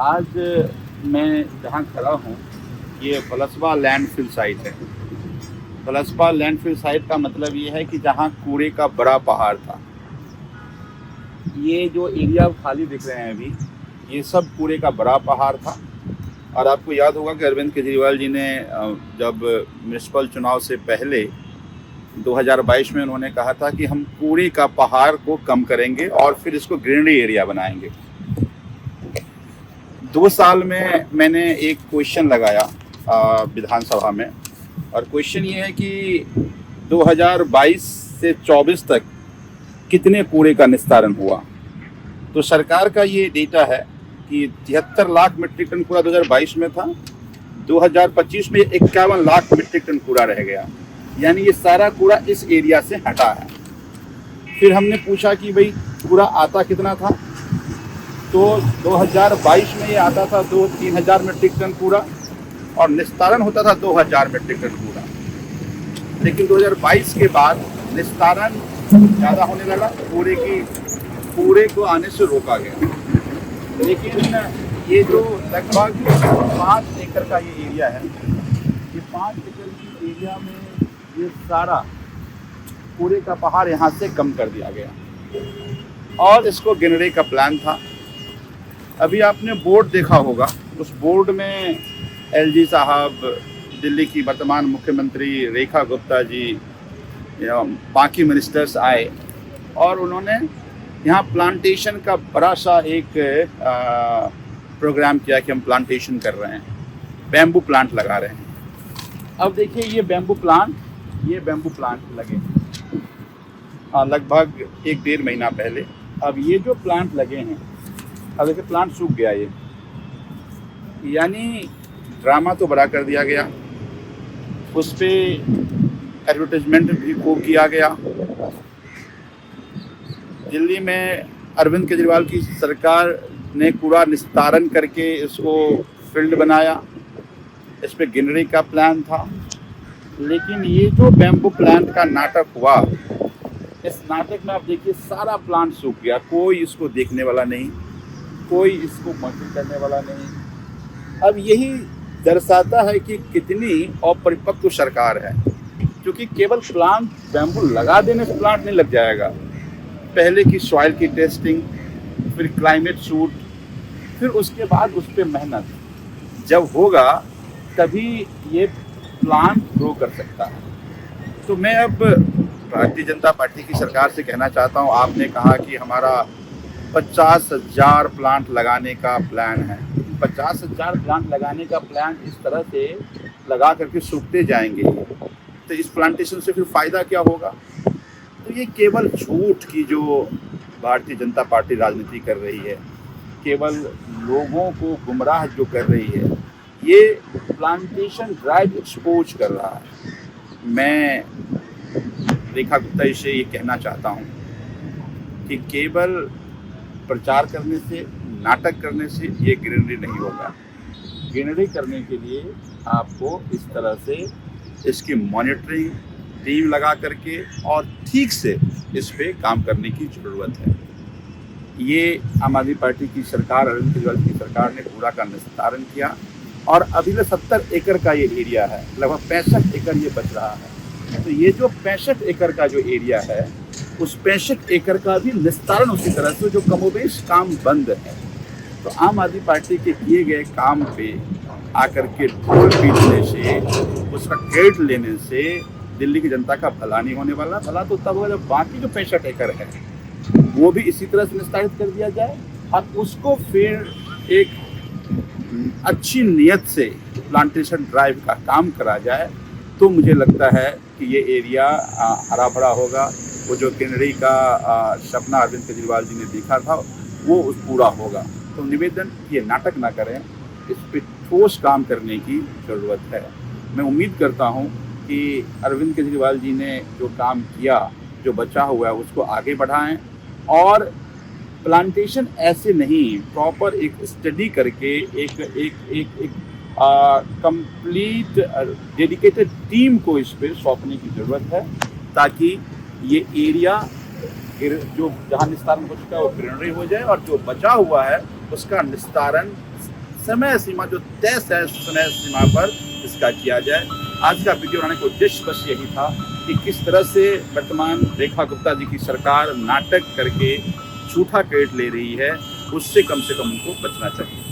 आज मैं जहाँ खड़ा हूँ ये बलसवा लैंडफिल साइट है। बलसवा लैंडफिल साइट का मतलब ये है कि जहाँ कूड़े का बड़ा पहाड़ था। ये जो एरिया खाली दिख रहे हैं अभी, ये सब कूड़े का बड़ा पहाड़ था। और आपको याद होगा कि अरविंद केजरीवाल जी ने जब म्यूनसिपल चुनाव से पहले 2022 में उन्होंने कहा था कि हम कूड़े का पहाड़ को कम करेंगे और फिर इसको ग्रीनरी एरिया बनाएंगे। 2 साल में मैंने एक क्वेश्चन लगाया विधानसभा में, और क्वेश्चन ये है कि 2022 से 24 तक कितने कूड़े का निस्तारण हुआ। तो सरकार का ये डेटा है कि 73 लाख मीट्रिक टन कूड़ा 2022 में था। 2025 में 51 लाख मीट्रिक टन कूड़ा रह गया, यानी ये सारा कूड़ा इस एरिया से हटा है। फिर हमने पूछा कि भाई कूड़ा आता कितना था, तो 2022 में ये आता था 2-3 हज़ार मीट्रिक टन कूड़ा और निस्तारण होता था 2000 मीट्रिक टन कूड़ा। लेकिन 2022 के बाद निस्तारण ज़्यादा होने लगा, कूड़े को आने से रोका गया। लेकिन ये जो लगभग 5 एकड़ का ये एरिया है, ये 5 एकड़ की एरिया में ये सारा कूड़े का पहाड़ यहाँ से कम कर दिया गया और इसको गिनने का प्लान था। अभी आपने बोर्ड देखा होगा, उस बोर्ड में एलजी साहब, दिल्ली की वर्तमान मुख्यमंत्री रेखा गुप्ता जी, बाकी मिनिस्टर्स आए और उन्होंने यहाँ प्लांटेशन का बड़ा सा एक प्रोग्राम किया कि हम प्लांटेशन कर रहे हैं, बैम्बू प्लांट लगा रहे हैं। अब देखिए ये बैम्बू प्लांट लगे लगभग 1-1.5 महीना पहले। अब ये जो प्लांट लगे हैं, अब देखिए प्लांट सूख गया ये, यानी ड्रामा तो बड़ा कर दिया गया, उस पर एडवर्टाइजमेंट भी खूब किया गया। दिल्ली में अरविंद केजरीवाल की सरकार ने कूड़ा निस्तारण करके इसको फील्ड बनाया, इस पर गिनरी का प्लान था। लेकिन ये जो बैम्बू प्लांट का नाटक हुआ, इस नाटक में आप देखिए सारा प्लांट सूख गया, कोई इसको देखने वाला नहीं, कोई इसको मॉनिटर करने वाला नहीं। अब यही दर्शाता है कि कितनी अपरिपक्व सरकार है, क्योंकि केवल प्लांट बैम्बू लगा देने से प्लांट नहीं लग जाएगा। पहले की सॉइल की टेस्टिंग, फिर क्लाइमेट सूट, फिर उसके बाद उस पर मेहनत जब होगा तभी ये प्लांट ग्रो कर सकता है। तो मैं अब भारतीय जनता पार्टी की सरकार से कहना चाहता हूँ, आपने कहा कि हमारा 50,000 प्लांट लगाने का प्लान है। 50,000 प्लांट लगाने का प्लान इस तरह से लगा करके सूखते जाएंगे तो इस प्लांटेशन से फिर फ़ायदा क्या होगा। तो ये केवल झूठ की जो भारतीय जनता पार्टी राजनीति कर रही है, केवल लोगों को गुमराह जो कर रही है, ये प्लांटेशन ड्राइव एक्सपोज कर रहा है। मैं रेखा गुप्ता जी से ये कहना चाहता हूँ कि केवल प्रचार करने से, नाटक करने से ये ग्रीनरी नहीं होगा। ग्रीनरी करने के लिए आपको इस तरह से इसकी मॉनिटरिंग टीम लगा करके और ठीक से इस पे काम करने की ज़रूरत है। ये आम आदमी पार्टी की सरकार, अरविंद केजरीवाल की सरकार ने कूड़ा का निस्तारण किया और अभी 70 एकड़ का ये एरिया है, लगभग 65 एकड़ ये बच रहा है। तो ये जो 65 एकड़ का जो एरिया है, उस 65 एकड़ का भी निस्तारण उसी तरह से जो कमोबेश काम बंद है। तो आम आदमी पार्टी के किए गए काम पे आकर के ढोल पीटने से, उसका क्रेडिट लेने से दिल्ली की जनता का भला नहीं होने वाला। भला तो तब होगा जब बाकी जो 65 एकड़ है वो भी इसी तरह से निस्तारित कर दिया जाए और उसको फिर एक अच्छी नियत से प्लांटेशन ड्राइव का काम करा जाए, तो मुझे लगता है कि ये एरिया हरा भरा होगा। वो जो ग्रीनरी का सपना अरविंद केजरीवाल जी ने देखा था वो पूरा होगा। तो निवेदन, ये नाटक ना करें, इस पर ठोस काम करने की ज़रूरत है। मैं उम्मीद करता हूँ कि अरविंद केजरीवाल जी ने जो काम किया, जो बचा हुआ है, उसको आगे बढ़ाएं और प्लांटेशन ऐसे नहीं, प्रॉपर एक स्टडी करके एक कंप्लीट डेडिकेटेड टीम को इस पर सौंपने की ज़रूरत है, ताकि ये एरिया जो जहाँ निस्तारण हो चुका है वो ग्रीनरी हो जाए और जो बचा हुआ है उसका निस्तारण समय सीमा जो तय समय सीमा पर इसका किया जाए। आज का वीडियो बनाने का उद्देश्य बस यही था कि किस तरह से वर्तमान रेखा गुप्ता जी की सरकार नाटक करके झूठा क्रेडिट ले रही है, उससे कम से कम उनको बचना चाहिए।